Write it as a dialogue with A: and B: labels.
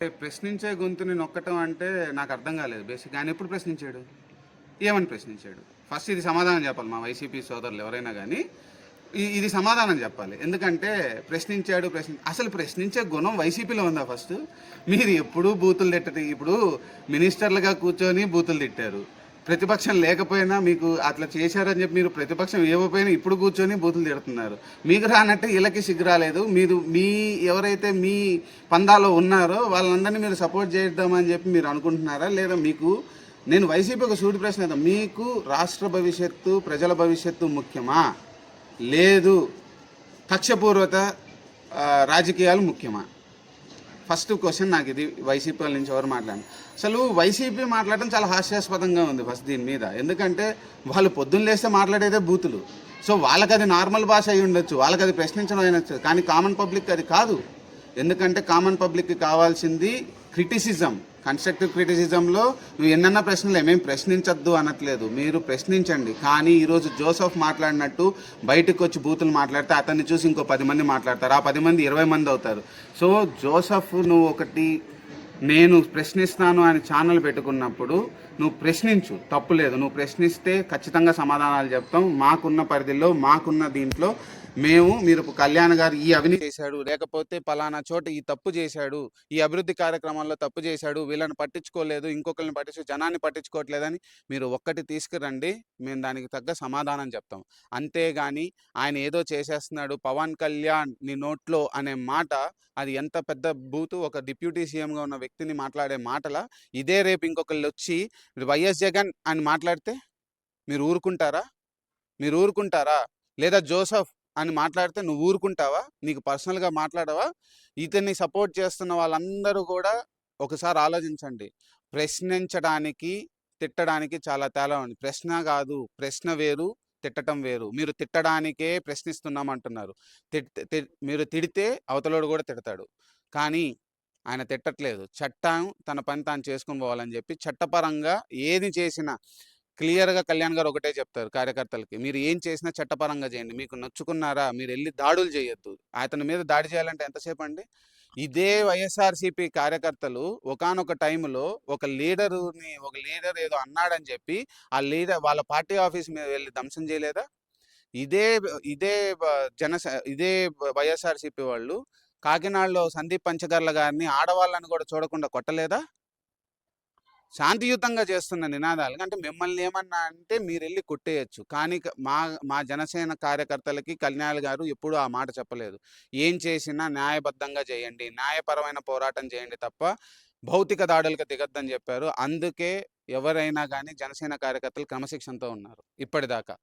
A: అంటే ప్రశ్నించే గొంతుని నొక్కటం అంటే నాకు అర్థం కాలేదు. బేసిక్‌గా ఆయన ఎప్పుడు ప్రశ్నించాడు? ఏమని ప్రశ్నించాడు? ఫస్ట్ ఇది సమాధానం చెప్పాలి మా వైసీపీ సోదరులు ఎవరైనా గానీ. ఇది సమాధానం చెప్పాలి. ఎందుకంటే ప్రశ్నించాడు అసలు ప్రశ్నించే గుణం వైసీపీలో ఉందా ఫస్టు? మీరు ఎప్పుడూ బూతులు తిట్టడం ఇప్పుడు మినిస్టర్లుగా కూర్చొని బూతులు తిట్టారు. ప్రతిపక్షం లేకపోయినా మీకు అట్లా చేశారని చెప్పి మీరు ప్రతిపక్షం ఇవ్వకపోయినా ఇప్పుడు కూర్చొని బూతులు తిడుతున్నారు. మీకు రానట్టే వీళ్ళకి సిగ్గు రాలేదు. మీరు ఎవరైతే మీ పందాలో ఉన్నారో వాళ్ళందరినీ మీరు సపోర్ట్ చేద్దామని చెప్పి మీరు అనుకుంటున్నారా? లేదా మీకు నేను వైసీపీ ఒక సూటి ప్రశ్న వేద్దాం. మీకు రాష్ట్ర భవిష్యత్తు, ప్రజల భవిష్యత్తు ముఖ్యమా? లేదు కక్షపూర్వక రాజకీయాలు ముఖ్యమా? ఫస్ట్ క్వశ్చన్ నాకు ఇది. వైసీపీ వాళ్ళ నుంచి ఎవరు మాట్లాడారు? అసలు వైసీపీ మాట్లాడడం చాలా హాస్యాస్పదంగా ఉంది ఫస్ట్ దీని మీద. ఎందుకంటే వాళ్ళు పొద్దున్న లేస్తే మాట్లాడేదే బూతులు. సో వాళ్ళకి అది నార్మల్ భాష అయి ఉండొచ్చు, వాళ్ళకి అది ప్రశ్నించడం అయినచ్చు, కానీ కామన్ పబ్లిక్ అది కాదు. ఎందుకంటే కామన్ పబ్లిక్కి కావాల్సింది క్రిటిసిజం. కన్స్ట్రక్టివ్ క్రిటిసిజంలో నువ్వు ఎన్నన్నా ప్రశ్నలు ఏమేమి ప్రశ్నించద్దు అనట్లేదు, మీరు ప్రశ్నించండి. కానీ ఈరోజు జోసెఫ్ మాట్లాడినట్టు బయటకు వచ్చి బూతులు మాట్లాడితే అతన్ని చూసి ఇంకో 10 మంది మాట్లాడతారు, ఆ 10 మంది 20 మంది అవుతారు. సో జోసెఫ్ నువ్వు ఒకటి నేను ప్రశ్నిస్తాను అని ఛానల్ పెట్టుకున్నప్పుడు నువ్వు ప్రశ్నించు, తప్పు లేదు. నువ్వు ప్రశ్నిస్తే ఖచ్చితంగా సమాధానాలు చెప్తాం. మాకున్న పరిధిలో మాకున్న దీంట్లో మీరు కళ్యాణ్ గారు ఈ అవినీతి చేశాడు, లేకపోతే పలానా చోట ఈ తప్పు చేశాడు, ఈ అభివృద్ధి కార్యక్రమాల్లో తప్పు చేశాడు, వీళ్ళని పట్టించుకోలేదు, ఇంకొకరిని జనాన్ని పట్టించుకోవట్లేదని మీరు ఒక్కటి తీసుకురండి, మేము దానికి తగ్గ సమాధానం చెప్తాం. అంతేగాని ఆయన ఏదో చేసేస్తున్నాడు పవన్ కళ్యాణ్ నీ నోట్లో అనే మాట, అది ఎంత పెద్ద బూతు. ఒక డిప్యూటీ సీఎంగా ఉన్న వ్యక్తిని మాట్లాడే మాటల ఇదే రేపు ఇంకొకళ్ళు వచ్చి వైఎస్ జగన్ అని మాట్లాడితే మీరు ఊరుకుంటారా? మీరు ఊరుకుంటారా? లేదా జోసెఫ్ అని మాట్లాడితే నువ్వు ఊరుకుంటావా? నీకు పర్సనల్గా మాట్లాడవా? ఇతన్ని సపోర్ట్ చేస్తున్న వాళ్ళందరూ కూడా ఒకసారి ఆలోచించండి. ప్రశ్నించడానికి తిట్టడానికి చాలా తేడా ఉంది. ప్రశ్న కాదు, ప్రశ్న వేరు, తిట్టడం వేరు. మీరు తిట్టడానికే ప్రశ్నిస్తున్నామంటున్నారు. మీరు తిడితే అవతలోడు కూడా తిడతాడు, కానీ ఆయన తిట్టట్లేదు. చట్టం తన పని తాను చేసుకుని పోవాలని చెప్పి చట్టపరంగా ఏది చేసినా క్లియర్గా కళ్యాణ్ గారు ఒకటే చెప్తారు కార్యకర్తలకి, మీరు ఏం చేసినా చట్టపరంగా చేయండి. మీకు నచ్చుకున్నారా మీరు వెళ్ళి దాడులు చేయొద్దు. అతని మీద దాడి చేయాలంటే ఎంతసేపు అండి? ఇదే వైఎస్ఆర్సీపీ కార్యకర్తలు ఒకానొక టైంలో ఒక లీడర్ ఏదో అన్నాడని చెప్పి ఆ లీడర్ వాళ్ళ పార్టీ ఆఫీస్ మీద వెళ్ళి ధ్వంసం చేయలేదా? ఇదే ఇదే ఇదే వైఎస్ఆర్సీపీ వాళ్ళు కాకినాడలో సందీప్ పంచగర్ల గారిని ఆడవాళ్ళని కూడా చూడకుండా కొట్టలేదా? శాంతియుతంగా చేస్తున్న నినాదాలు అంటే మిమ్మల్ని ఏమన్నా అంటే మీరు వెళ్ళి కొట్టేయచ్చు. కానీ మా మా జనసేన కార్యకర్తలకి కళ్యాణ్ గారు ఎప్పుడూ ఆ మాట చెప్పలేదు. ఏం చేసినా న్యాయబద్ధంగా చేయండి, న్యాయపరమైన పోరాటం చేయండి తప్ప భౌతిక దాడులకు దిగొద్దని చెప్పారు. అందుకే ఎవరైనా కానీ జనసేన కార్యకర్తలు క్రమశిక్షణతో ఉన్నారు ఇప్పటిదాకా.